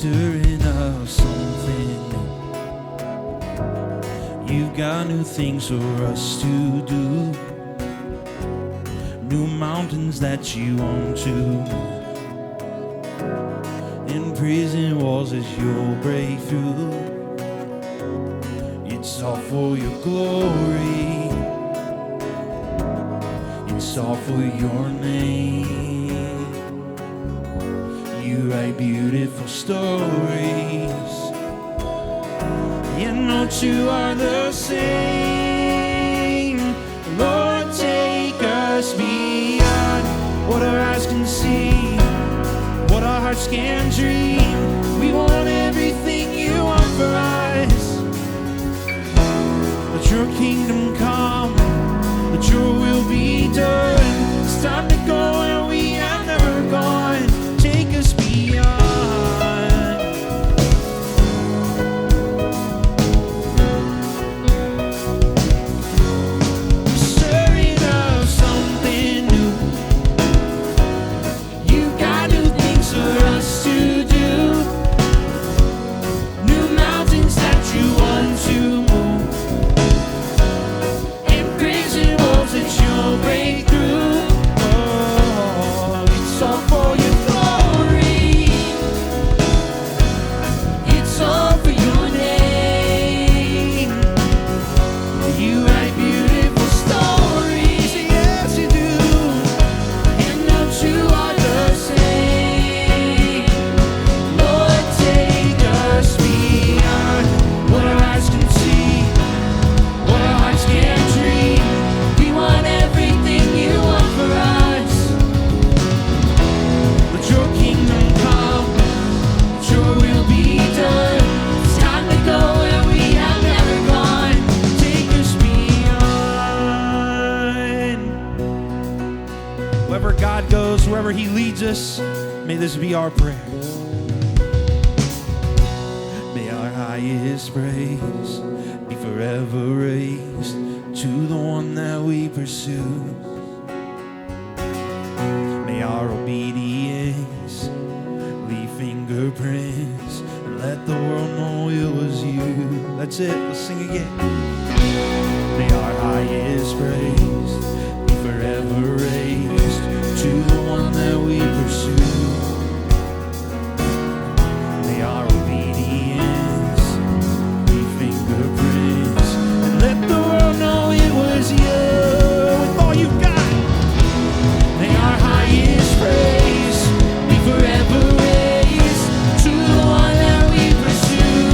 stirring up something new. You've got new things for us to do, new mountains that you want to move. In prison walls as you'll break through. It's all for your glory. It's all for your name. You write beautiful stories. And no two are the same. Lord, take us beyond what our eyes can see, what our hearts can dream. We want everything you want for us. Let your kingdom come, let your will be done. It's time to go where we have never gone. Take us beyond. Stirring up something new. You've got new things for us to do, new mountains that you want to move, and prison walls that you'll break through. Oh, it's all for your glory. It's all for your name. You write beautiful stories, yes you do, and no two are the same. Lord, take us beyond what our eyes can see, what our hearts can dream. We want everything you want for us. Let your kingdom come, let your will be done. It's time to go where we have never gone. Take us beyond. Wherever God goes, wherever he leads us, may this be our prayer. May our highest praise be forever raised to the one that we pursue. May our obedience leave fingerprints and let the world know it was you. That's it, let's sing again. May our highest praise be forever raised to the one that we pursue. May our obedience leave fingerprints and let the world know it was you. With all you've got, may our highest praise be forever raised to the one that we pursue.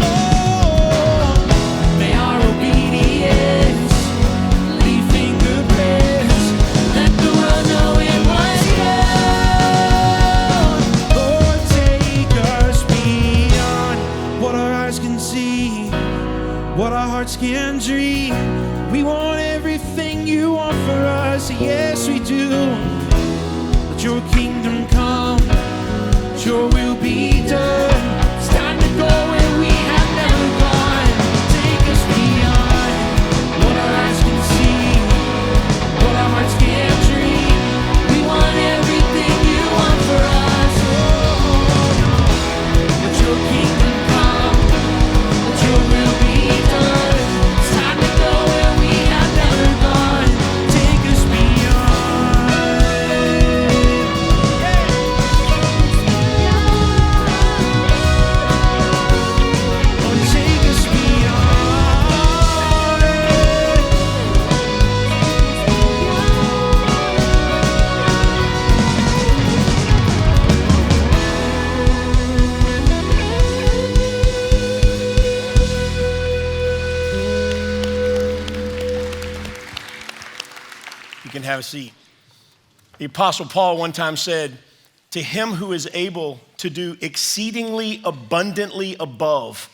Oh, may our obedience leave fingerprints. Let the world know it was you. Lord, take us beyond what our eyes can see, what our hearts can dream. We want everything you want for us, yes we do. Let your kingdom come, let your will be done. It's time to go where we have never gone. Take us beyond what our eyes can see, what our hearts can dream. We want everything you want for us. Let your kingdom come, let your will be done. It's time to go where we have never gone. Take us beyond. Lord, take us beyond. You can have a seat. The Apostle Paul one time said, "To him who is able to do exceedingly abundantly above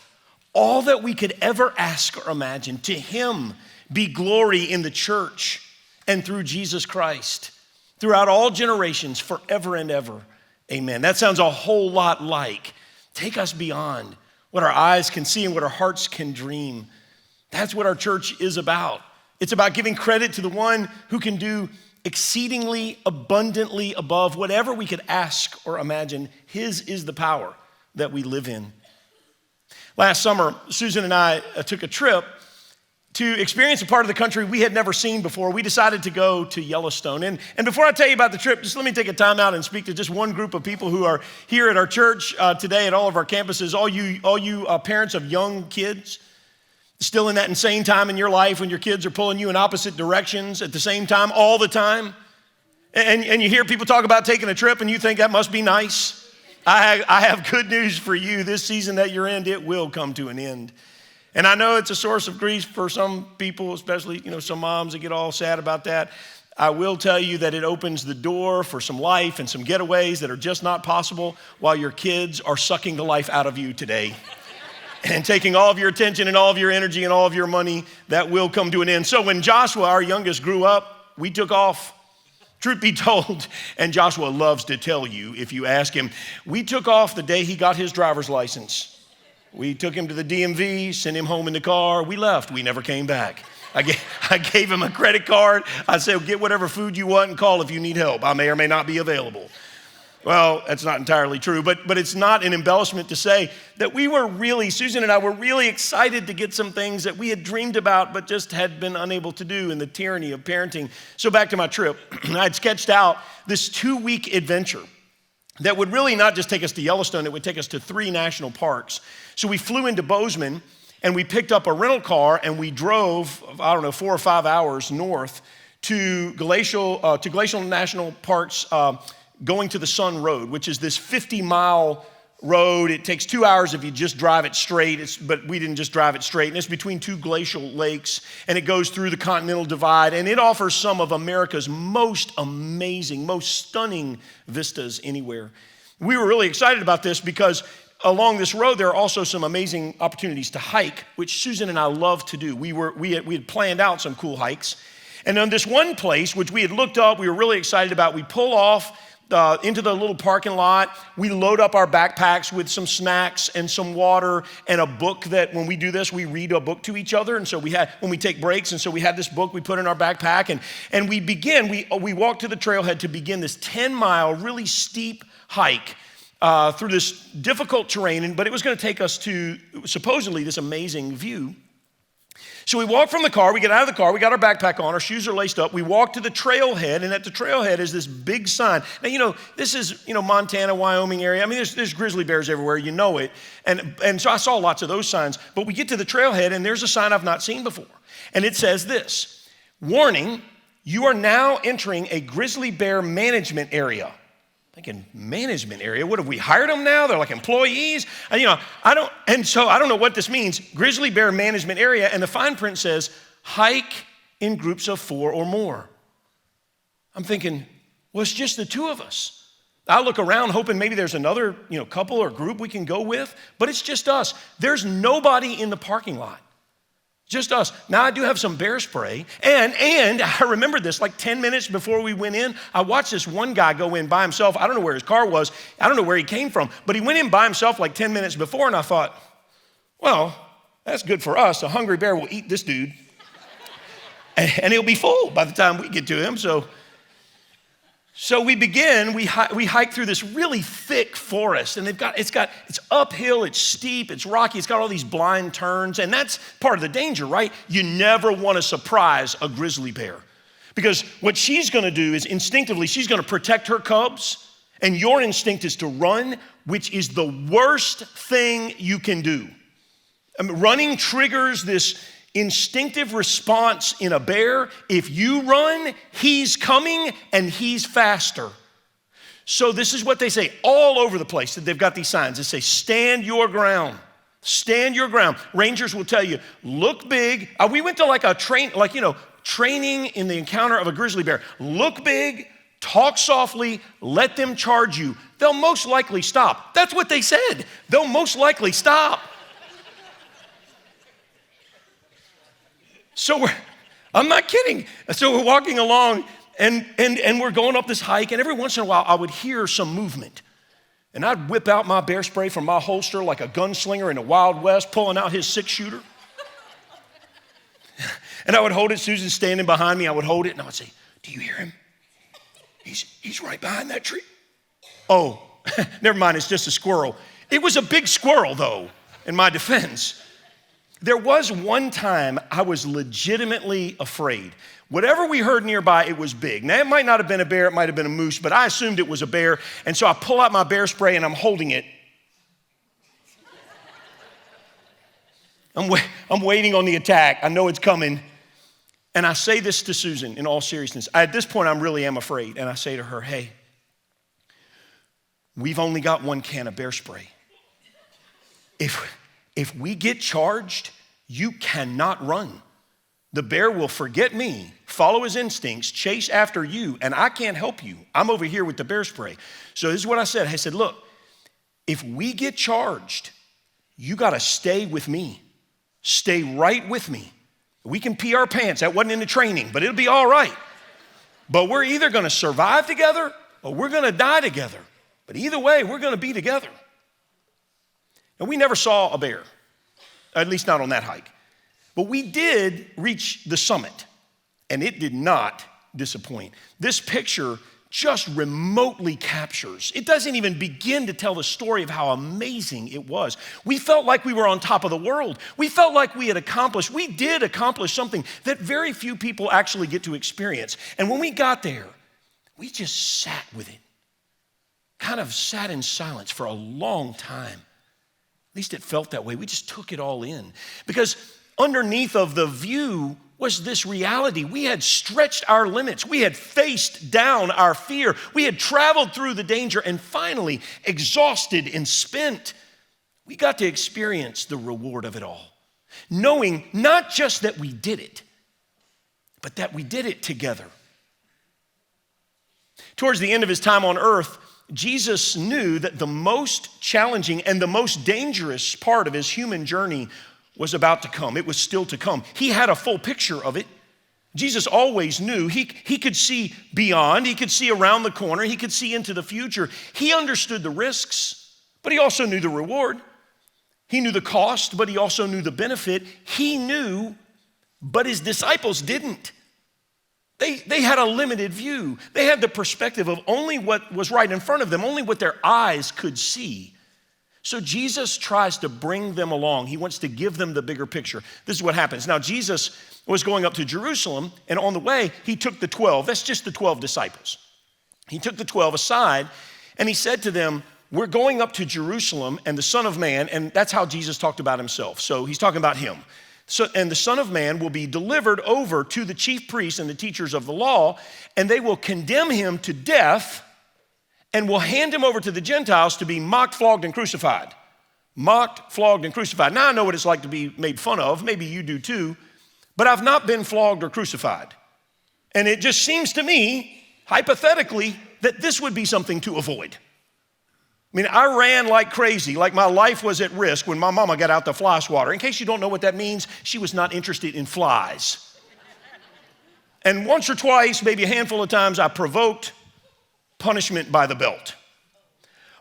all that we could ever ask or imagine, to him be glory in the church and through Jesus Christ, throughout all generations, forever and ever. Amen." That sounds a whole lot like, take us beyond what our eyes can see and what our hearts can dream. That's what our church is about. It's about giving credit to the one who can do exceedingly abundantly above whatever we could ask or imagine. His is the power. that we live in. Last summer, Susan and I took a trip to experience a part of the country we had never seen before. We decided to go to Yellowstone. And before I tell you about the trip, just let me take a time out and speak to just one group of people who are here at our church today at all of our campuses, all you parents of young kids, still in that insane time in your life when your kids are pulling you in opposite directions at the same time all the time. And you hear people talk about taking a trip and you think that must be nice. I have good news for you. This season that you're in, it will come to an end. And I know it's a source of grief for some people, especially, some moms that get all sad about that. I will tell you that it opens the door for some life and some getaways that are just not possible while your kids are sucking the life out of you today and taking all of your attention and all of your energy and all of your money. That will come to an end. So when Joshua, our youngest, grew up, we took off. Truth be told, and Joshua loves to tell you if you ask him, we took off the day he got his driver's license. We took him to the DMV, sent him home in the car. We left. We never came back. I gave him a credit card. I said, get whatever food you want and call if you need help. I may or may not be available. Well, that's not entirely true, but it's not an embellishment to say that Susan and I were really excited to get some things that we had dreamed about but just had been unable to do in the tyranny of parenting. So back to my trip, I'd sketched out this 2-week adventure that would really not just take us to Yellowstone, it would take us to 3 national parks. So we flew into Bozeman and we picked up a rental car and we drove, 4 or 5 hours north to Glacial National Parks, going to the Sun Road, which is this 50-mile road. It takes 2 hours if you just drive it straight, but we didn't just drive it straight. And it's between 2 glacial lakes, and it goes through the Continental Divide, and it offers some of America's most amazing, most stunning vistas anywhere. We were really excited about this because along this road, there are also some amazing opportunities to hike, which Susan and I love to do. We had planned out some cool hikes. And on this one place, which we had looked up, we were really excited about, we pull off into the little parking lot. We load up our backpacks with some snacks and some water and a book that when we do this, we read a book to each other. And so when we take breaks, and so we had this book we put in our backpack and we walk to the trailhead to begin this 10-mile, really steep hike through this difficult terrain, but it was gonna take us to supposedly this amazing view. So we walk from the car, we get out of the car, we got our backpack on, our shoes are laced up, we walk to the trailhead, and at the trailhead is this big sign. Now, this is, Montana, Wyoming area. I mean, there's grizzly bears everywhere, you know it. And so I saw lots of those signs, but we get to the trailhead, and there's a sign I've not seen before. And it says this, warning, you are now entering a grizzly bear management area. Thinking, management area? What, have we hired them now? They're like employees? I don't know what this means. Grizzly bear management area, and the fine print says, hike in groups of 4 or more. I'm thinking, well, it's just the 2 of us. I look around hoping maybe there's another, couple or group we can go with, but it's just us. There's nobody in the parking lot. Just us. Now, I do have some bear spray, and I remember this, like 10 minutes before we went in, I watched this one guy go in by himself. I don't know where his car was. I don't know where he came from, but he went in by himself like 10 minutes before, and I thought, well, that's good for us. A hungry bear will eat this dude, and he'll be full by the time we get to him, So we begin, we hike through this really thick forest, and it's uphill, it's steep, it's rocky, it's got all these blind turns, and that's part of the danger, right? You never want to surprise a grizzly bear, because what she's gonna do is instinctively, she's gonna protect her cubs, and your instinct is to run, which is the worst thing you can do. I mean, running triggers this instinctive response in a bear. If you run, he's coming and he's faster. So this is what they say all over the place. They've got these signs that say, stand your ground. Stand your ground. Rangers will tell you, look big. We went to training in the encounter of a grizzly bear. Look big, talk softly, let them charge you. They'll most likely stop. That's what they said. They'll most likely stop. So I'm not kidding. So we're walking along and we're going up this hike, and every once in a while I would hear some movement. And I'd whip out my bear spray from my holster like a gunslinger in the Wild West, pulling out his 6-shooter. And I would hold it. Susan's standing behind me. I would hold it and I would say, do you hear him? He's right behind that tree. Oh, never mind, it's just a squirrel. It was a big squirrel, though, in my defense. There was one time I was legitimately afraid. Whatever we heard nearby, it was big. Now, it might not have been a bear, it might have been a moose, but I assumed it was a bear. And so I pull out my bear spray and I'm holding it. I'm waiting on the attack. I know it's coming. And I say this to Susan in all seriousness. At this point, I really am afraid. And I say to her, hey, we've only got one can of bear spray. If we get charged, you cannot run. The bear will forget me, follow his instincts, chase after you, and I can't help you. I'm over here with the bear spray. So this is what I said. I said, look, if we get charged, you got to stay with me. Stay right with me. We can pee our pants. That wasn't in the training, but it'll be all right. But we're either going to survive together or we're going to die together. But either way, we're going to be together. And we never saw a bear, at least not on that hike. But we did reach the summit, and it did not disappoint. This picture just remotely captures. It doesn't even begin to tell the story of how amazing it was. We felt like we were on top of the world. We felt like we did accomplish something that very few people actually get to experience. And when we got there, we just sat with it, kind of sat in silence for a long time. At least it felt that way. We just took it all in. Because underneath of the view was this reality. We had stretched our limits. We had faced down our fear. We had traveled through the danger, and finally, exhausted and spent, we got to experience the reward of it all. Knowing not just that we did it, but that we did it together. Towards the end of his time on earth, Jesus knew that the most challenging and the most dangerous part of his human journey was about to come. It was still to come. He had a full picture of it. Jesus always knew. He could see beyond. He could see around the corner. He could see into the future. He understood the risks, but he also knew the reward. He knew the cost, but he also knew the benefit. He knew, but his disciples didn't. They had a limited view. They had the perspective of only what was right in front of them, only what their eyes could see. So Jesus tries to bring them along. He wants to give them the bigger picture. This is what happens. Now, Jesus was going up to Jerusalem, and on the way, he took the 12. That's just the 12 disciples. He took the 12 aside, and he said to them, we're going up to Jerusalem, and the Son of Man, and that's how Jesus talked about himself. So he's talking about him. And the Son of Man will be delivered over to the chief priests and the teachers of the law, and they will condemn him to death and will hand him over to the Gentiles to be mocked, flogged, and crucified. Mocked, flogged, and crucified. Now I know what it's like to be made fun of. Maybe you do too. But I've not been flogged or crucified. And it just seems to me, hypothetically, that this would be something to avoid. I mean, I ran like crazy, like my life was at risk when my mama got out the fly swatter. In case you don't know what that means, she was not interested in flies. And once or twice, maybe a handful of times, I provoked punishment by the belt.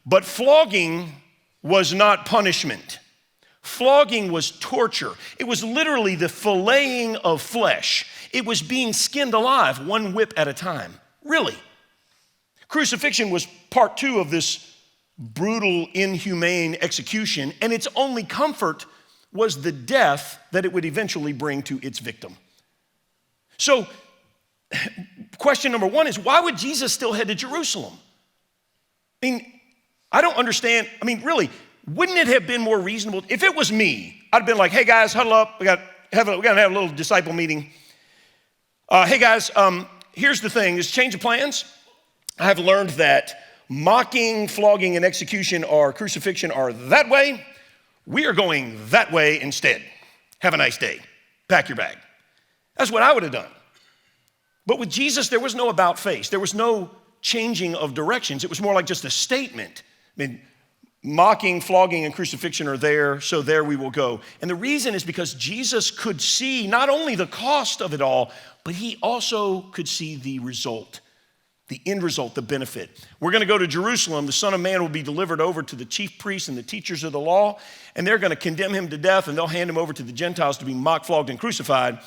But flogging was not punishment. Flogging was torture. It was literally the filleting of flesh. It was being skinned alive, one whip at a time. Really. Crucifixion was part 2 of this brutal, inhumane execution, and its only comfort was the death that it would eventually bring to its victim. So, question number 1 is, why would Jesus still head to Jerusalem? I mean, I don't understand. I mean, really, wouldn't it have been more reasonable? If it was me, I'd have been like, hey guys, huddle up. We got to have a little disciple meeting. Hey guys, here's the thing, is change of plans. I have learned that mocking, flogging, and execution or crucifixion are that way. We are going that way instead. Have a nice day. Pack your bag. That's what I would have done. But with Jesus, there was no about face. There was no changing of directions. It was more like just a statement. I mean, mocking, flogging, and crucifixion are there, so there we will go. And the reason is because Jesus could see not only the cost of it all, but he also could see the result. The end result, the benefit. We're going to go to Jerusalem. The Son of Man will be delivered over to the chief priests and the teachers of the law, and they're going to condemn him to death, and they'll hand him over to the Gentiles to be mocked, flogged, and crucified.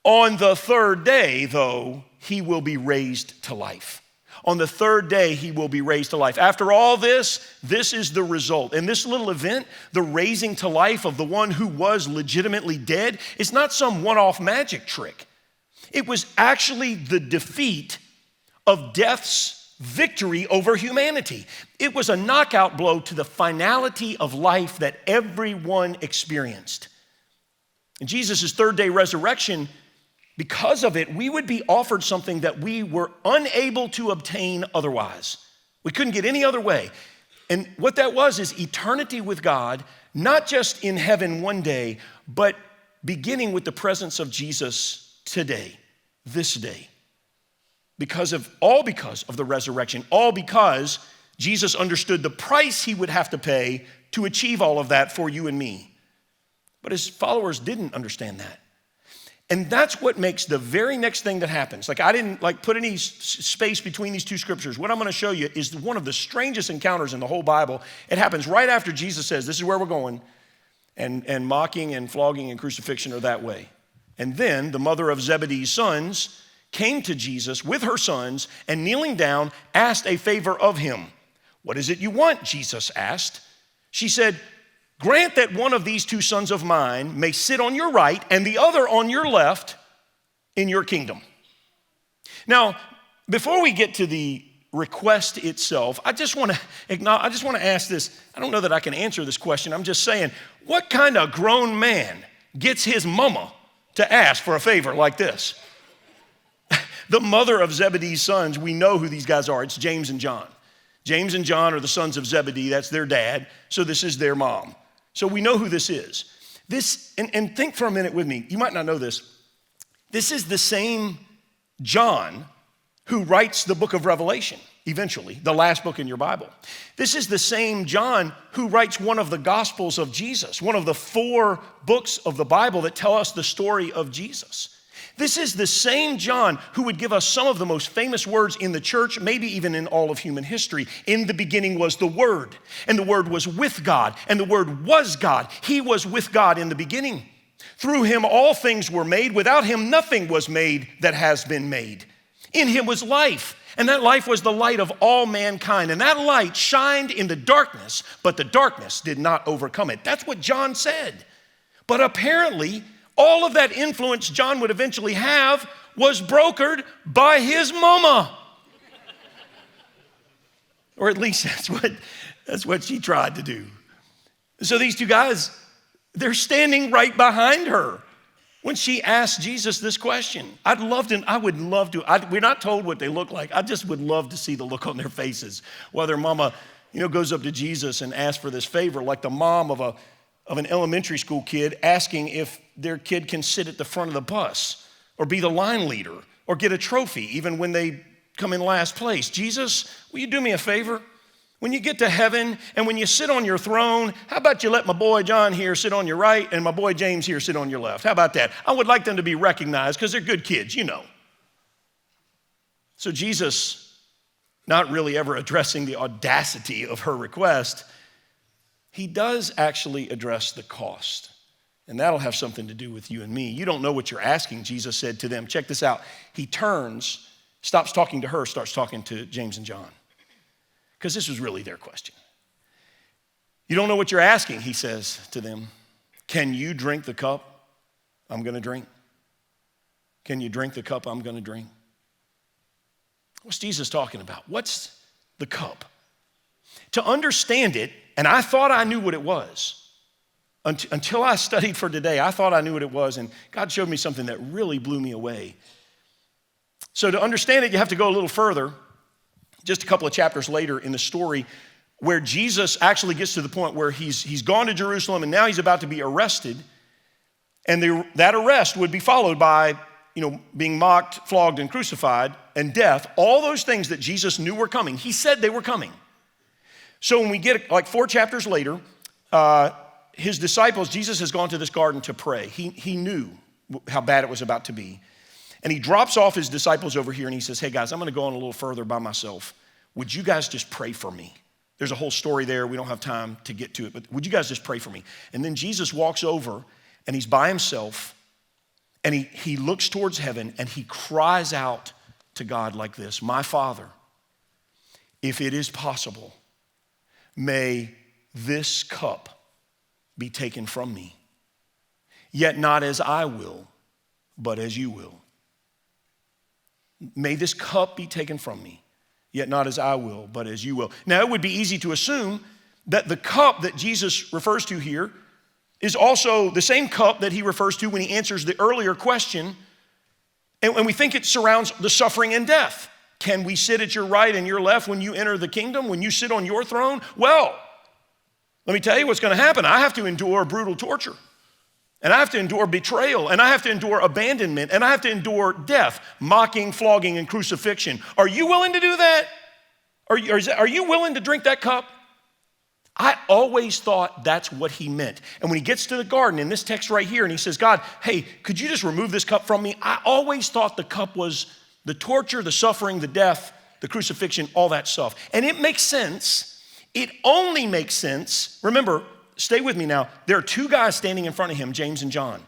On the 3rd day, though, he will be raised to life. On the third day, he will be raised to life. After all this is the result. And this little event, the raising to life of the one who was legitimately dead, is not some one-off magic trick. It was actually the defeat of death's victory over humanity. It was a knockout blow to the finality of life that everyone experienced. In Jesus' third day resurrection, because of it, we would be offered something that we were unable to obtain otherwise. We couldn't get any other way. And what that was is eternity with God, not just in heaven one day, but beginning with the presence of Jesus today, this day. Because of the resurrection, all because Jesus understood the price he would have to pay to achieve all of that for you and me. But his followers didn't understand that. And that's what makes the very next thing that happens. I didn't put any space between these two scriptures. What I'm going to show you is one of the strangest encounters in the whole Bible. It happens right after Jesus says, this is where we're going. And mocking and flogging and crucifixion are that way. And then the mother of Zebedee's sons came to Jesus with her sons and kneeling down asked a favor of him. What is it you want? Jesus asked. She said, grant that one of these two sons of mine may sit on your right and the other on your left in your kingdom. Now, before we get to the request itself, I just want to ask this. I don't know that I can answer this question. I'm just saying, what kind of grown man gets his mama to ask for a favor like this? The mother of Zebedee's sons, we know who these guys are. It's James and John. James and John are the sons of Zebedee. That's their dad. So this is their mom. So we know who this is. And think for a minute with me. You might not know this. This is the same John who writes the book of Revelation, eventually, the last book in your Bible. This is the same John who writes one of the Gospels of Jesus, one of the 4 books of the Bible that tell us the story of Jesus. This is the same John who would give us some of the most famous words in the church, maybe even in all of human history. In the beginning was the Word, and the Word was with God, and the Word was God. He was with God in the beginning. Through him all things were made. Without him nothing was made that has been made. In him was life, and that life was the light of all mankind. And that light shined in the darkness, but the darkness did not overcome it. That's what John said. But apparently, all of that influence John would eventually have was brokered by his mama. Or at least that's what she tried to do. So these two guys, they're standing right behind her when she asked Jesus this question. We're not told what they look like. I just would love to see the look on their faces while their mama, goes up to Jesus and asks for this favor, like the mom of an elementary school kid asking if their kid can sit at the front of the bus or be the line leader or get a trophy even when they come in last place. Jesus, will you do me a favor? When you get to heaven and when you sit on your throne, how about you let my boy John here sit on your right and my boy James here sit on your left? How about that? I would like them to be recognized because they're good kids, So Jesus, not really ever addressing the audacity of her request, he does actually address the cost. And that'll have something to do with you and me. You don't know what you're asking, Jesus said to them. Check this out. He turns, stops talking to her, starts talking to James and John. Because this was really their question. You don't know what you're asking, he says to them. Can you drink the cup I'm going to drink? Can you drink the cup I'm going to drink? What's Jesus talking about? What's the cup? To understand it, and I thought I knew what it was. Until I studied for today, I thought I knew what it was, and God showed me something that really blew me away. So to understand it, you have to go a little further, just a couple of chapters later in the story, where Jesus actually gets to the point where he's gone to Jerusalem, and now he's about to be arrested, and that arrest would be followed by, being mocked, flogged, and crucified, and death, all those things that Jesus knew were coming. He said they were coming. So when we get 4 chapters later, his disciples, Jesus has gone to this garden to pray. He knew how bad it was about to be. And he drops off his disciples over here and he says, hey guys, I'm gonna go on a little further by myself. Would you guys just pray for me? There's a whole story there. We don't have time to get to it, but would you guys just pray for me? And then Jesus walks over and he's by himself and he looks towards heaven and he cries out to God like this, my Father, if it is possible, may this cup be taken from me. Yet not as I will, but as you will. May this cup be taken from me, yet not as I will, but as you will. Now, it would be easy to assume that the cup that Jesus refers to here is also the same cup that he refers to when he answers the earlier question. And we think it surrounds the suffering and death. Can we sit at your right and your left when you enter the kingdom, when you sit on your throne? Well, let me tell you what's going to happen. I have to endure brutal torture. And I have to endure betrayal, and I have to endure abandonment, and I have to endure death, mocking, flogging, and crucifixion. Are you willing to do that? Are you willing to drink that cup? I always thought that's what he meant. And when he gets to the garden in this text right here, and he says, God, hey, could you just remove this cup from me? I always thought the cup was the torture, the suffering, the death, the crucifixion, all that stuff. And it makes sense. It only makes sense. Remember, stay with me now. There are two guys standing in front of him, James and John.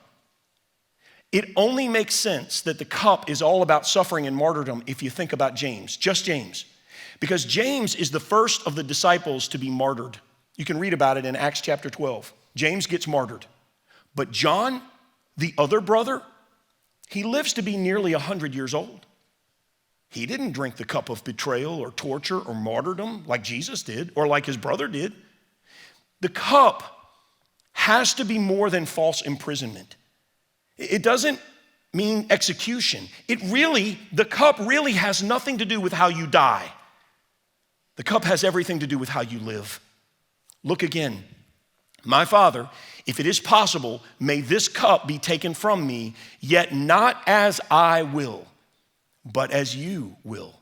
It only makes sense that the cup is all about suffering and martyrdom if you think about James, just James. Because James is the first of the disciples to be martyred. You can read about it in Acts chapter 12. James gets martyred. But John, the other brother, he lives to be nearly 100 years old. He didn't drink the cup of betrayal or torture or martyrdom like Jesus did or like his brother did. The cup has to be more than false imprisonment. It doesn't mean execution. The cup really has nothing to do with how you die. The cup has everything to do with how you live. Look again. My Father, if it is possible, may this cup be taken from me, yet not as I will, but as you will.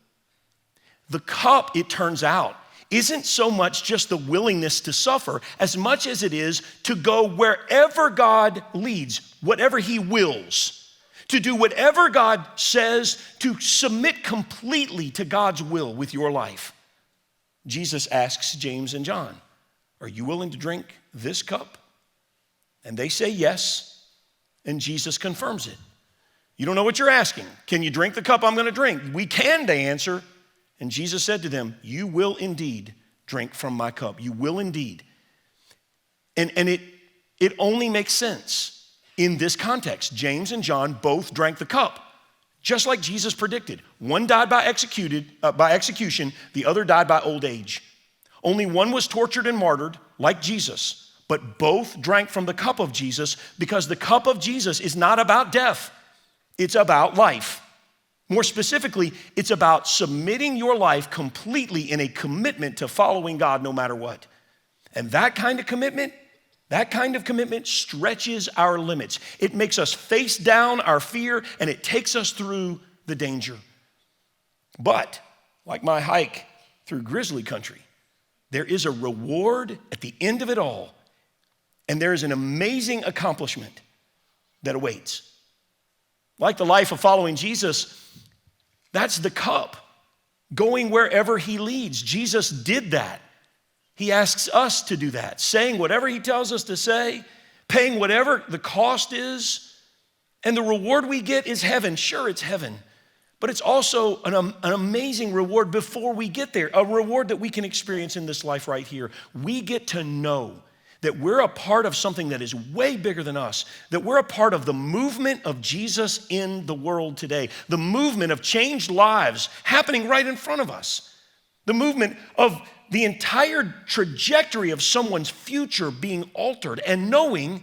The cup, it turns out, isn't so much just the willingness to suffer as much as it is to go wherever God leads, whatever he wills, to do whatever God says, to submit completely to God's will with your life. Jesus asks James and John, are you willing to drink this cup? And they say yes, and Jesus confirms it. You don't know what you're asking. Can you drink the cup I'm going to drink? We can, they answer. And Jesus said to them, you will indeed drink from my cup. You will indeed. And it only makes sense in this context. James and John both drank the cup, just like Jesus predicted. One died by execution, the other died by old age. Only one was tortured and martyred, like Jesus, but both drank from the cup of Jesus because the cup of Jesus is not about death. It's about life. More specifically, it's about submitting your life completely in a commitment to following God no matter what. And that kind of commitment stretches our limits. It makes us face down our fear, and it takes us through the danger. But, like my hike through grizzly country, there is a reward at the end of it all, and there is an amazing accomplishment that awaits. Like the life of following Jesus, that's the cup, going wherever he leads. Jesus did that. He asks us to do that, saying whatever he tells us to say, paying whatever the cost is, and the reward we get is heaven. Sure, it's heaven, but it's also an amazing reward before we get there, a reward that we can experience in this life right here. We get to know that we're a part of something that is way bigger than us, that we're a part of the movement of Jesus in the world today, the movement of changed lives happening right in front of us, the movement of the entire trajectory of someone's future being altered, and knowing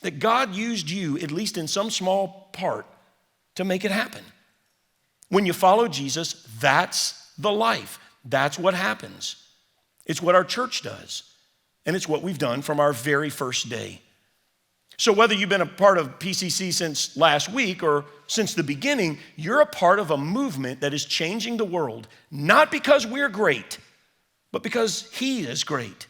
that God used you, at least in some small part, to make it happen. When you follow Jesus, that's the life. That's what happens. It's what our church does. And it's what we've done from our very first day. So whether you've been a part of PCC since last week or since the beginning, you're a part of a movement that is changing the world, not because we're great, but because he is great.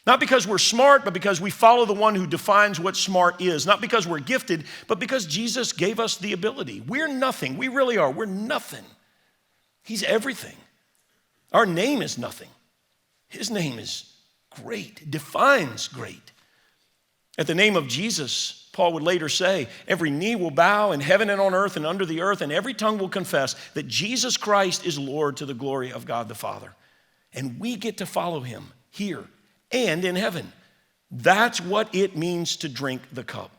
Not because we're smart, but because we follow the one who defines what smart is. Not because we're gifted, but because Jesus gave us the ability. We're nothing. We really are. We're nothing. He's everything. Our name is nothing. His name is great, defines great. At the name of Jesus, Paul would later say, every knee will bow in heaven and on earth and under the earth, and every tongue will confess that Jesus Christ is Lord to the glory of God the Father. and we get to follow him here and in heaven. That's what it means to drink the cup.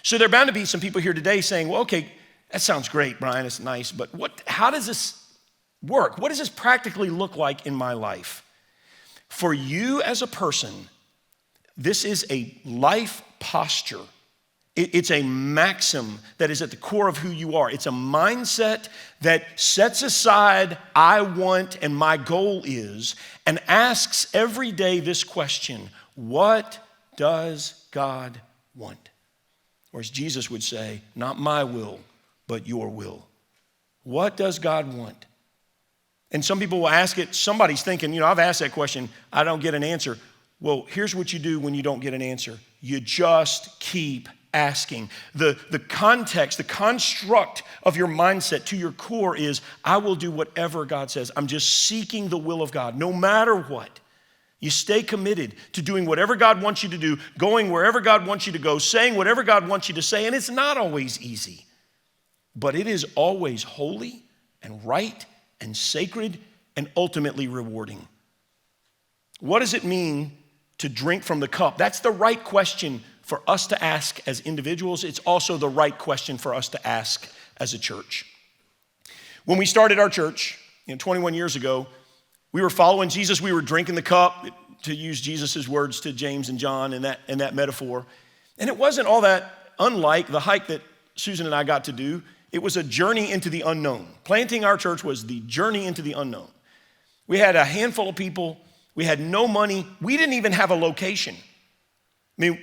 So there are bound to be some people here today saying, well, okay, that sounds great, Brian, it's nice, but how does this work? What does this practically look like in my life? For you as a person, this is a life posture. It's a maxim that is at the core of who you are. It's a mindset that sets aside I want and my goal is, and asks every day this question: what does God want? Or as Jesus would say, not my will, but your will. What does God want? And some people will ask it, somebody's thinking, I've asked that question, I don't get an answer. Well, here's what you do when you don't get an answer. You just keep asking. The context, the construct of your mindset to your core is, I will do whatever God says. I'm just seeking the will of God, no matter what. You stay committed to doing whatever God wants you to do, going wherever God wants you to go, saying whatever God wants you to say, and it's not always easy, but it is always holy and right and sacred and ultimately rewarding. What does it mean to drink from the cup? That's the right question for us to ask as individuals. It's also the right question for us to ask as a church. When we started our church, 21 years ago, we were following Jesus. We were drinking the cup, to use Jesus' words to James and John in that metaphor. And it wasn't all that unlike the hike that Susan and I got to do. It was a journey into the unknown. Planting our church was the journey into the unknown. We had a handful of people. We had no money. We didn't even have a location.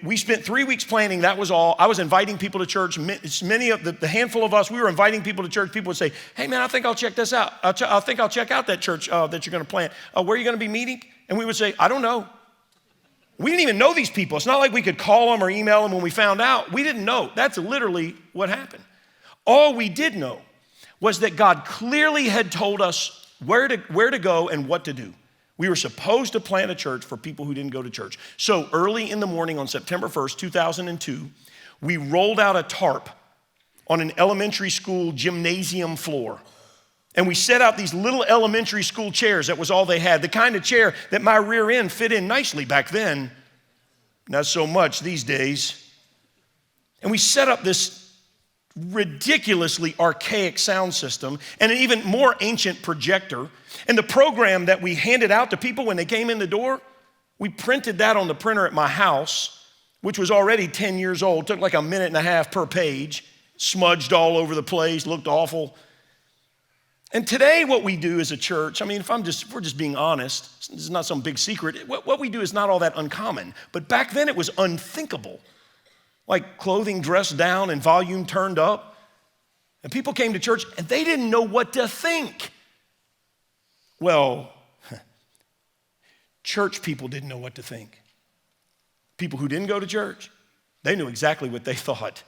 We spent 3 weeks planning. That was all. I was inviting people to church. Many of the handful of us, we were inviting people to church. People would say, hey man, I think I'll check this out. I think I'll check out that church that you're going to plant. Where are you going to be meeting? And we would say, I don't know. We didn't even know these people. It's not like we could call them or email them when we found out. We didn't know. That's literally what happened. All we did know was that God clearly had told us where to go and what to do. We were supposed to plant a church for people who didn't go to church. So early in the morning on September 1st, 2002, we rolled out a tarp on an elementary school gymnasium floor. And we set out these little elementary school chairs. That was all they had. The kind of chair that my rear end fit in nicely back then. Not so much these days. And we set up this ridiculously archaic sound system and an even more ancient projector. And the program that we handed out to people when they came in the door, we printed that on the printer at my house, which was already 10 years old. Took like a minute and a half per page, smudged all over the place, looked awful. And today what we do as a church, if we're just being honest, this is not some big secret. What we do is not all that uncommon. But back then it was unthinkable. Like clothing dressed down and volume turned up. And people came to church and they didn't know what to think. Well, church people didn't know what to think. People who didn't go to church, they knew exactly what they thought.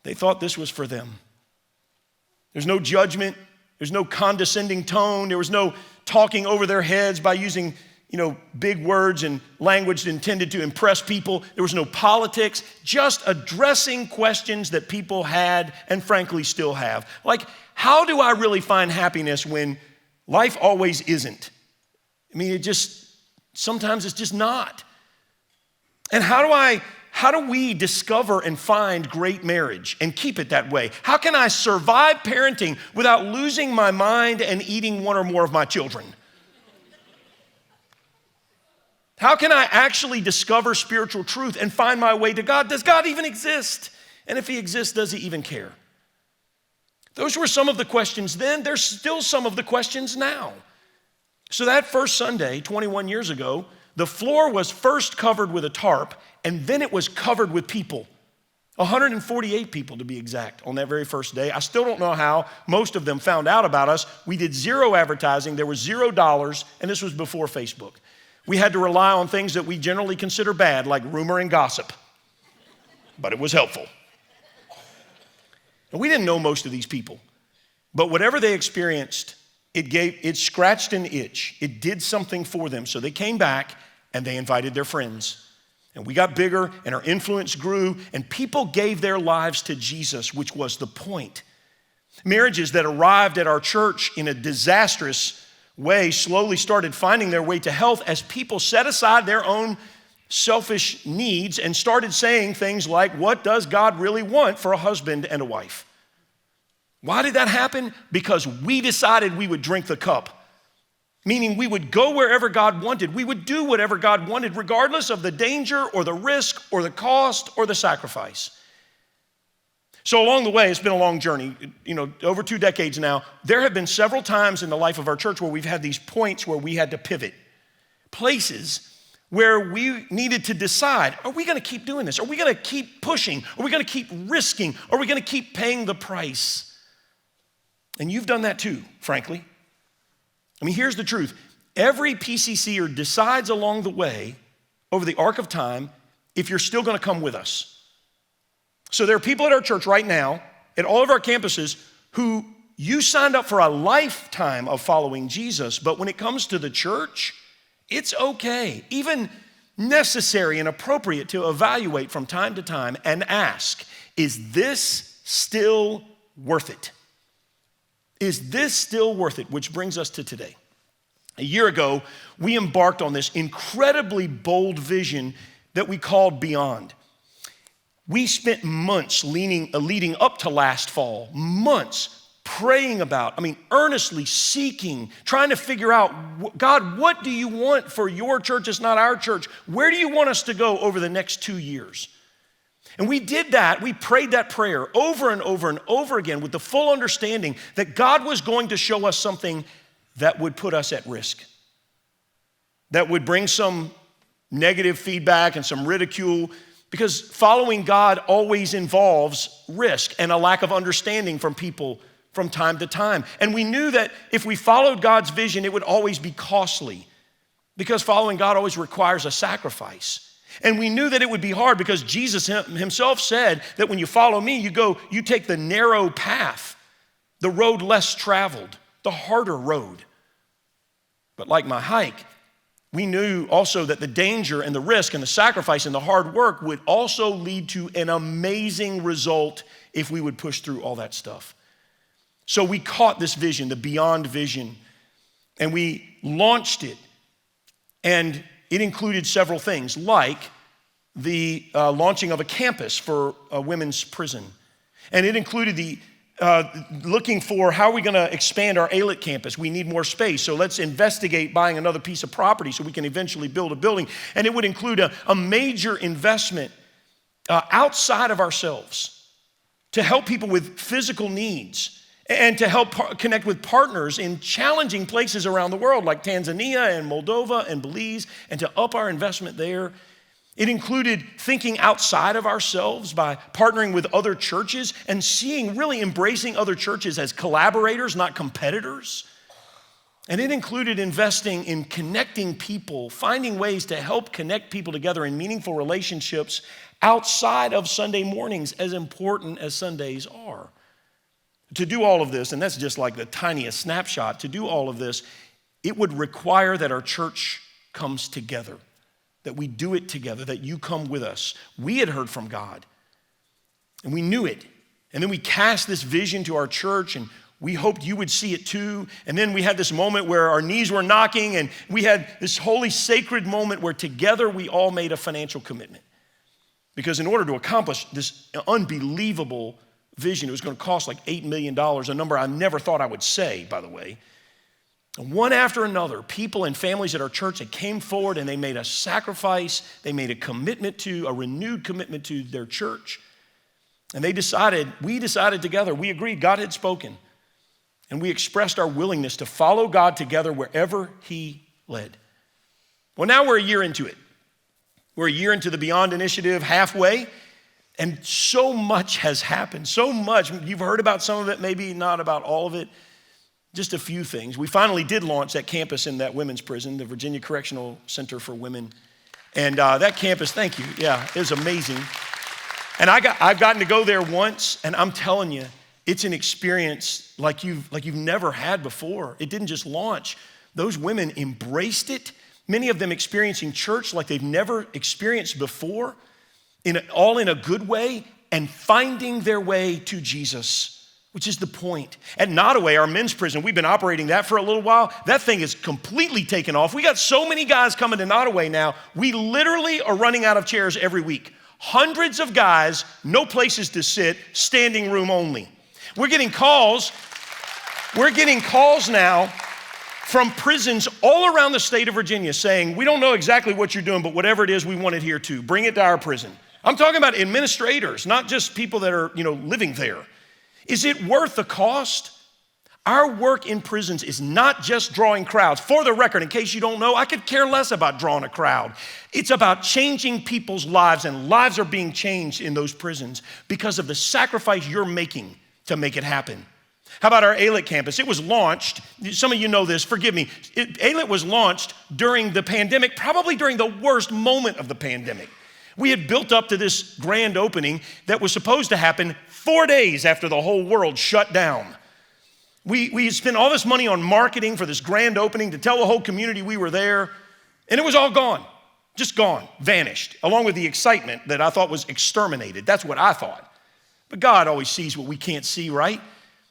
They thought this was for them. There's no judgment. There's no condescending tone. There was no talking over their heads by using big words and language intended to impress people. There was no politics, just addressing questions that people had and frankly still have. Like, how do I really find happiness when life always isn't? Sometimes it's just not. And how do we discover and find great marriage and keep it that way? How can I survive parenting without losing my mind and eating one or more of my children? How can I actually discover spiritual truth and find my way to God? Does God even exist? And if he exists, does he even care? Those were some of the questions then. There's still some of the questions now. So that first Sunday, 21 years ago, the floor was first covered with a tarp, and then it was covered with people. 148 people to be exact on that very first day. I still don't know how most of them found out about us. We did zero advertising. There was $0, and this was before Facebook. We had to rely on things that we generally consider bad, like rumor and gossip. But it was helpful. And we didn't know most of these people. But whatever they experienced, it scratched an itch. It did something for them. So they came back and they invited their friends. And we got bigger and our influence grew and people gave their lives to Jesus, which was the point. Marriages that arrived at our church in a disastrous way slowly started finding their way to health as people set aside their own selfish needs and started saying things like, what does God really want for a husband and a wife? Why did that happen? Because we decided we would drink the cup, meaning we would go wherever God wanted. We would do whatever God wanted, regardless of the danger or the risk or the cost or the sacrifice. So along the way, it's been a long journey, over 2 decades now. There have been several times in the life of our church where we've had these points where we had to pivot, places where we needed to decide, are we gonna keep doing this? Are we gonna keep pushing? Are we gonna keep risking? Are we gonna keep paying the price? And you've done that too, frankly. I mean, here's the truth. Every PCCer decides along the way, over the arc of time, if you're still gonna come with us. So there are people at our church right now, at all of our campuses, who you signed up for a lifetime of following Jesus, but when it comes to the church, it's okay, even necessary and appropriate to evaluate from time to time and ask, is this still worth it? Is this still worth it? Which brings us to today. A year ago, we embarked on this incredibly bold vision that we called Beyond. We spent months leading up to last fall, months praying about, earnestly seeking, trying to figure out, God, what do you want for your church? It's not our church. Where do you want us to go over the next 2 years? And we did that. We prayed that prayer over and over and over again with the full understanding that God was going to show us something that would put us at risk, that would bring some negative feedback and some ridicule, because following God always involves risk and a lack of understanding from people from time to time. And we knew that if we followed God's vision, it would always be costly, because following God always requires a sacrifice. And we knew that it would be hard because Jesus himself said that when you follow me, you take the narrow path, the road less traveled, the harder road. But like my hike, we knew also that the danger and the risk and the sacrifice and the hard work would also lead to an amazing result if we would push through all that stuff. So we caught this vision, the Beyond vision, and we launched it. And it included several things, like the launching of a campus for a women's prison. And it included the looking for how are we gonna expand our Ailet campus. We need more space, so let's investigate buying another piece of property so we can eventually build a building. And it would include a major investment outside of ourselves to help people with physical needs and to help connect with partners in challenging places around the world like Tanzania and Moldova and Belize, and to up our investment there. It included thinking outside of ourselves by partnering with other churches and really embracing other churches as collaborators, not competitors. And it included investing in connecting people, finding ways to help connect people together in meaningful relationships outside of Sunday mornings, as important as Sundays are. To do all of this, and that's just like the tiniest snapshot, to do all of this, it would require that our church comes together, that we do it together, that you come with us. We had heard from God, and we knew it. And then we cast this vision to our church, and we hoped you would see it too. And then we had this moment where our knees were knocking, and we had this holy, sacred moment where together we all made a financial commitment. Because in order to accomplish this unbelievable vision, it was going to cost like $8 million, a number I never thought I would say, by the way. And one after another, people and families at our church, they came forward and they made a sacrifice. They made a renewed commitment to their church. And we decided together, we agreed, God had spoken. And we expressed our willingness to follow God together wherever he led. Well, now we're a year into it. We're a year into the Beyond Initiative, halfway. And so much has happened, so much. You've heard about some of it, maybe not about all of it. Just a few things. We finally did launch that campus in that women's prison, the Virginia Correctional Center for Women. And that campus, thank you, yeah, it was amazing. And I've gotten to go there once, and I'm telling you, it's an experience like you've never had before. It didn't just launch. Those women embraced it, many of them experiencing church like they've never experienced before, all in a good way, and finding their way to Jesus which is the point. At Nottoway, our men's prison, we've been operating that for a little while. That thing is completely taken off. We got so many guys coming to Nottoway now, we literally are running out of chairs every week. Hundreds of guys, no places to sit, standing room only. We're getting calls now from prisons all around the state of Virginia saying, we don't know exactly what you're doing, but whatever it is, we want it here too. Bring it to our prison. I'm talking about administrators, not just people that are, living there. Is it worth the cost? Our work in prisons is not just drawing crowds. For the record, in case you don't know, I could care less about drawing a crowd. It's about changing people's lives, and lives are being changed in those prisons because of the sacrifice you're making to make it happen. How about our Alet campus? It was launched, some of you know this, forgive me. Alet was launched during the pandemic, probably during the worst moment of the pandemic. We had built up to this grand opening that was supposed to happen 4 days after the whole world shut down. We spent all this money on marketing for this grand opening to tell the whole community we were there, and it was all gone, just gone, vanished, along with the excitement that I thought was exterminated. That's what I thought. But God always sees what we can't see, right?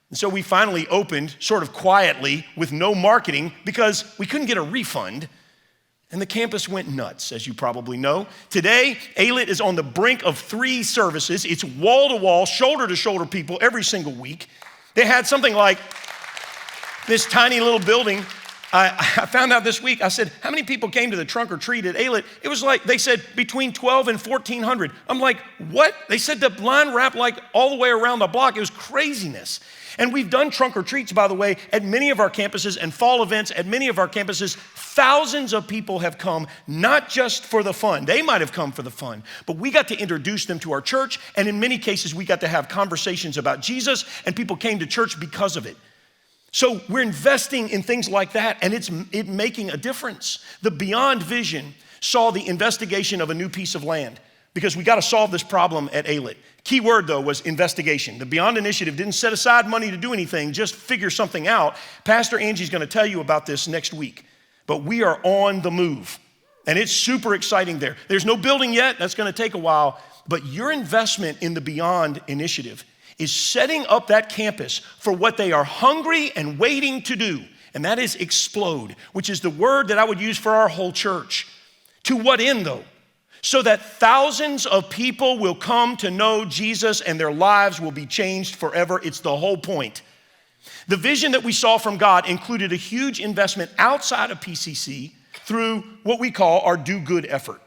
And so we finally opened sort of quietly with no marketing because we couldn't get a refund. And the campus went nuts, as you probably know. Today, Alet is on the brink of 3 services. It's wall-to-wall, shoulder-to-shoulder people every single week. They had something like this tiny little building. I found out this week, I said, how many people came to the trunk or treat at Alet? It was like, they said between 12 and 1,400. I'm like, what? They said the line wrapped like all the way around the block. It was craziness. And we've done trunk or treats, by the way, at many of our campuses and fall events at many of our campuses. Thousands of people have come, not just for the fun. They might have come for the fun, but we got to introduce them to our church. And in many cases, we got to have conversations about Jesus, and people came to church because of it. So we're investing in things like that, and it's making a difference. The Beyond Vision saw the investigation of a new piece of land because we got to solve this problem at Alet. Key word, though, was investigation. The Beyond Initiative didn't set aside money to do anything, just figure something out. Pastor Angie's going to tell you about this next week. But we are on the move, and it's super exciting there. There's no building yet. That's going to take a while. But your investment in the Beyond Initiative is setting up that campus for what they are hungry and waiting to do, and that is explode, which is the word that I would use for our whole church. To what end, though? So that thousands of people will come to know Jesus and their lives will be changed forever. It's the whole point. The vision that we saw from God included a huge investment outside of PCC through what we call our do good effort.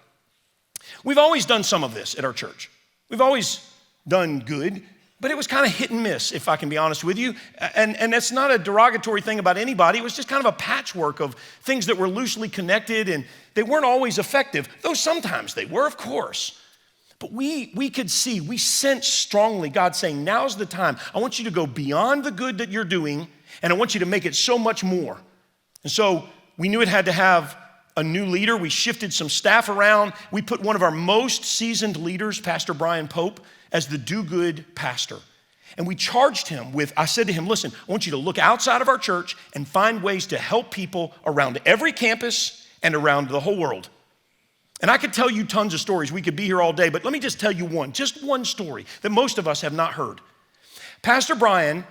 We've always done some of this at our church. We've always done good, but it was kind of hit and miss, if I can be honest with you. And that's not a derogatory thing about anybody. It was just kind of a patchwork of things that were loosely connected, and they weren't always effective, though sometimes they were, of course. But we could see, we sensed strongly God saying, now's the time. I want you to go beyond the good that you're doing, and I want you to make it so much more. And so we knew it had to have a new leader. We shifted some staff around. We put one of our most seasoned leaders, Pastor Brian Pope, as the do-good pastor. And we charged him with, I said to him, listen, I want you to look outside of our church and find ways to help people around every campus and around the whole world. And I could tell you tons of stories. We could be here all day, but let me just tell you just one story that most of us have not heard. Pastor Brian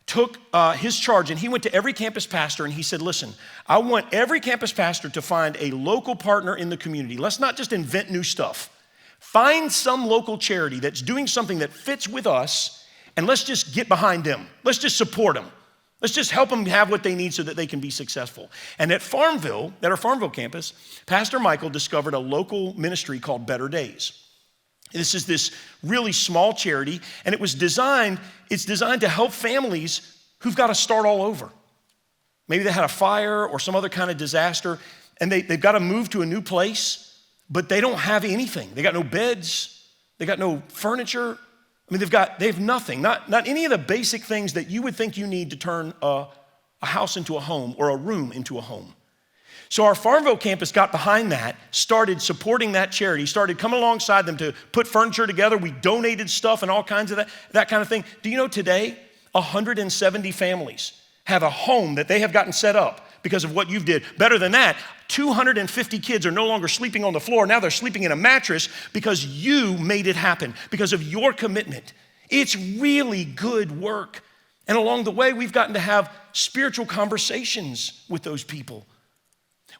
took his charge, and he went to every campus pastor, and he said, listen, I want every campus pastor to find a local partner in the community. Let's not just invent new stuff. Find some local charity that's doing something that fits with us, and let's just get behind them. Let's just support them. Let's just help them have what they need so that they can be successful. And at our Farmville campus, Pastor Michael discovered a local ministry called Better Days. This is this really small charity, and it's designed to help families who've got to start all over. Maybe they had a fire or some other kind of disaster, and they've got to move to a new place, but they don't have anything. They got no beds, they got no furniture. I mean, they have nothing, not any of the basic things that you would think you need to turn a house into a home or a room into a home. So our Farmville campus got behind that, started supporting that charity, started coming alongside them to put furniture together. We donated stuff and all kinds of that kind of thing. Do you know today, 170 families have a home that they have gotten set up because of what you've did. Better than that, 250 kids are no longer sleeping on the floor. Now they're sleeping in a mattress because you made it happen, because of your commitment. It's really good work. And along the way, we've gotten to have spiritual conversations with those people.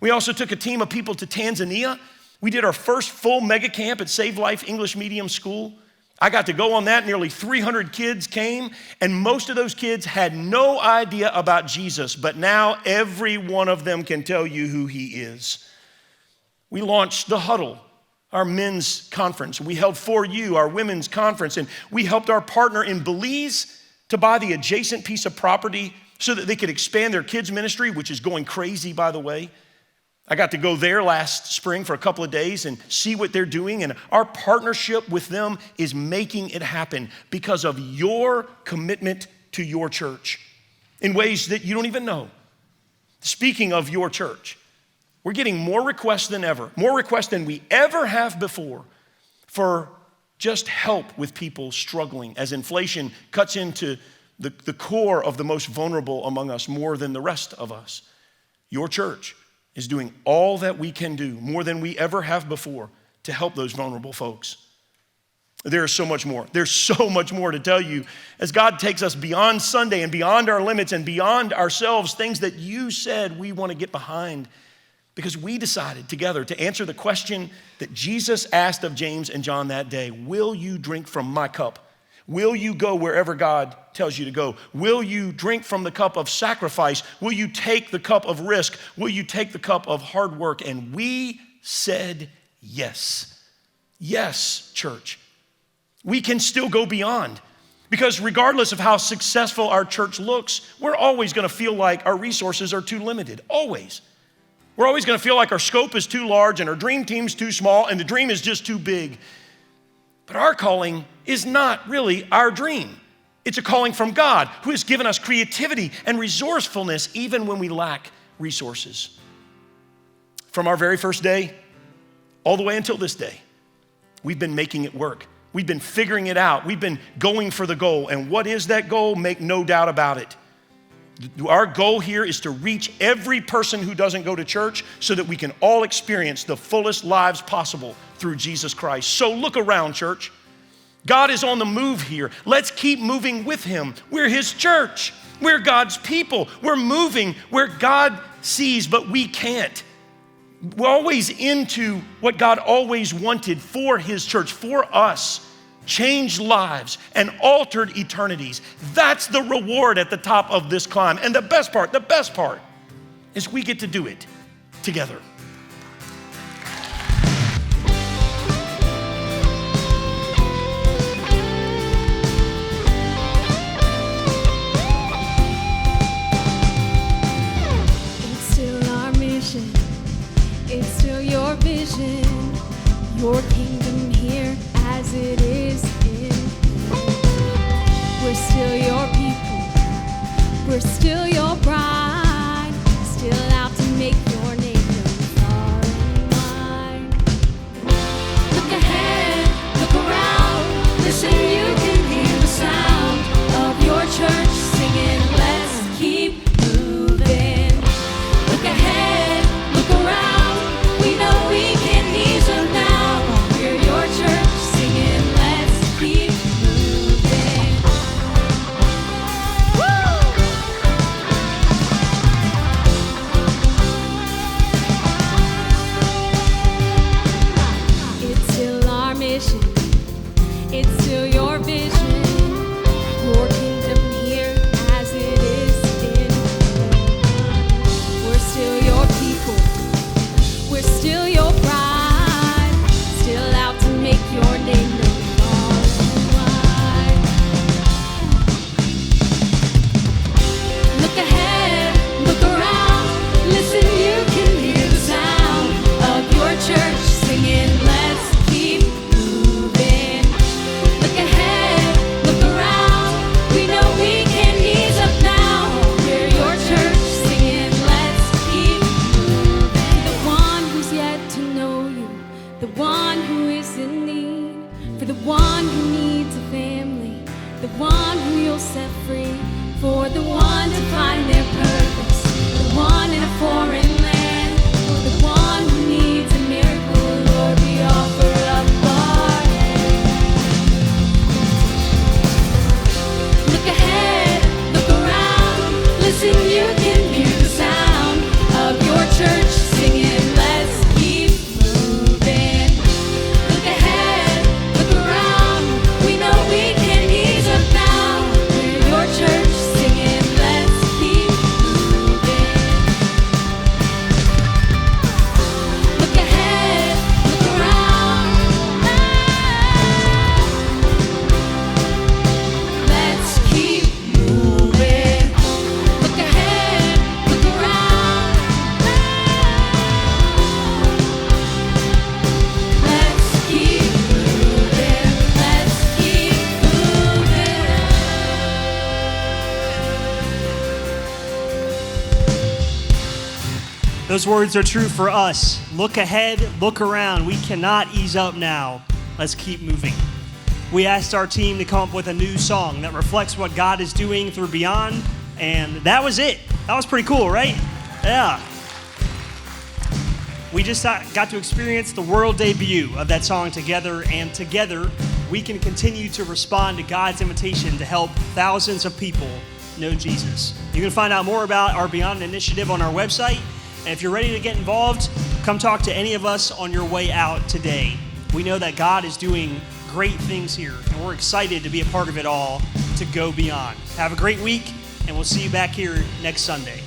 We also took a team of people to Tanzania. We did our first full mega camp at Save Life English Medium School. I got to go on that. Nearly 300 kids came, and most of those kids had no idea about Jesus, but now every one of them can tell you who he is. We launched The Huddle, our men's conference. We held For You, our women's conference, and we helped our partner in Belize to buy the adjacent piece of property so that they could expand their kids' ministry, which is going crazy, by the way. I got to go there last spring for a couple of days and see what they're doing, and our partnership with them is making it happen because of your commitment to your church in ways that you don't even know. Speaking of your church, we're getting more requests than ever, more requests than we ever have before for just help with people struggling as inflation cuts into the core of the most vulnerable among us more than the rest of us. Your church is doing all that we can do, more than we ever have before, to help those vulnerable folks. There's so much more. There's so much more to tell you as God takes us beyond Sunday and beyond our limits and beyond ourselves, things that you said we want to get behind, because we decided together to answer the question that Jesus asked of James and John that day: will you drink from my cup? Will you go wherever God tells you to go? Will you drink from the cup of sacrifice? Will you take the cup of risk? Will you take the cup of hard work? And we said yes. Yes, church. We can still go beyond, because regardless of how successful our church looks, we're always going to feel like our resources are too limited. Always. We're always going to feel like our scope is too large and our dream team's too small and the dream is just too big. But our calling is not really our dream. It's a calling from God, who has given us creativity and resourcefulness even when we lack resources. From our very first day all the way until this day, we've been making it work. We've been figuring it out. We've been going for the goal. And what is that goal? Make no doubt about it. Our goal here is to reach every person who doesn't go to church so that we can all experience the fullest lives possible through Jesus Christ. So look around, church. God is on the move here. Let's keep moving with him. We're his church. We're God's people. We're moving where God sees, but we can't. We're always into what God always wanted for his church, for us. Changed lives and altered eternities. That's the reward at the top of this climb. And the best part is we get to do it together. It's still our mission. It's still your vision. Your kingdom here as it is in heaven. We're still your people. We're still your bride. Still out to make your name known far and wide. Look ahead, look around. Listen, you can hear the sound of your church singing. Let's keep moving. Look ahead, look around. We know we can ease up now. It's still your vision, your kingdom here as it is in heaven. We're still your people, we're still your bride, still out to make your name known far and wide. Look ahead, look around, listen, you can hear the sound of your church singing. Let's keep moving. Look ahead, look around. We know we can ease up now. We're your church singing. Let's keep moving. The one who's yet to know you, the one who is in need, for the one who needs a family, the one who you'll set free, for the one to find their purpose, the one in a foreign land, for the one who needs a miracle. Lord, we offer up our hands. Look ahead, look Those words are true for us. Look ahead, look around. We cannot ease up now. Let's keep moving. We asked our team to come up with a new song that reflects what God is doing through Beyond, and that was it. That was pretty cool, right? Yeah. We just got to experience the world debut of that song together, and together we can continue to respond to God's invitation to help thousands of people know Jesus. You can find out more about our Beyond initiative on our website. And if you're ready to get involved, come talk to any of us on your way out today. We know that God is doing great things here, and we're excited to be a part of it all, to go beyond. Have a great week, and we'll see you back here next Sunday.